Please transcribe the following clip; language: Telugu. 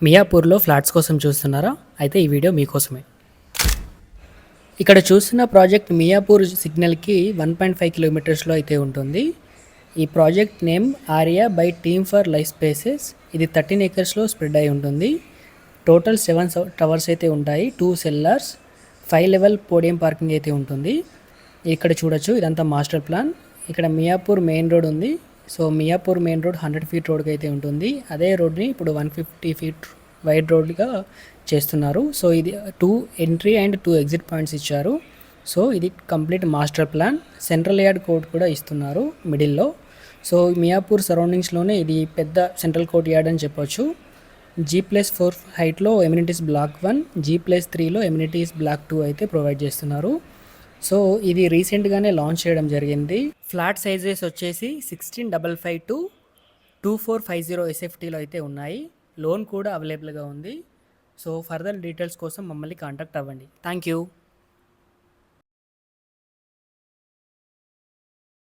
మియాపూర్లో ఫ్లాట్స్ కోసం చూస్తున్నారా? అయితే ఈ వీడియో మీకోసమే. ఇక్కడ చూస్తున్న ప్రాజెక్ట్ మియాపూర్ సిగ్నల్కి 1.5 కిలోమీటర్స్లో అయితే ఉంటుంది. ఈ project name Arya by team for life spaces. ఇది 13 ఏకర్స్లో స్ప్రెడ్ అయి ఉంటుంది. టోటల్ 7 టవర్స్ అయితే ఉంటాయి, 2 సెల్లార్స్, 5 లెవెల్ పోడియం పార్కింగ్ అయితే ఉంటుంది. ఇక్కడ చూడొచ్చు, ఇదంతా మాస్టర్ ప్లాన్. ఇక్కడ మియాపూర్ మెయిన్ రోడ్ ఉంది. So Miyapur main road 100 feet రోడ్కి అయితే ఉంటుంది. అదే రోడ్ని ఇప్పుడు 150 ఫీట్ వైడ్ రోడ్గా చేస్తున్నారు. సో ఇది 2 ఎంట్రీ అండ్ 2 ఎగ్జిట్ పాయింట్స్ ఇచ్చారు. సో ఇది complete master plan. Central yard court కూడా ఇస్తున్నారు మిడిల్లో. సో మియాపూర్ సరౌండింగ్స్లోనే ఇది పెద్ద సెంట్రల్ కోర్ట్ యార్డ్ అని చెప్పొచ్చు. G+4 హైట్లో ఎమ్యూనిటీస్ బ్లాక్ 1, G+3లో ఎమ్యూనిటీస్ బ్లాక్ 2 అయితే ప్రొవైడ్ చేస్తున్నారు. సో ఇది రీసెంట్గానే లాంచ్ చేయడం జరిగింది. ఫ్లాట్ సైజెస్ వచ్చేసి 1655 to 2450 SFTలో అయితే ఉన్నాయి. లోన్ కూడా అవైలబుల్గా ఉంది. సో ఫర్దర్ డీటెయిల్స్ కోసం మమ్మల్ని కాంటాక్ట్ అవ్వండి. Thank you.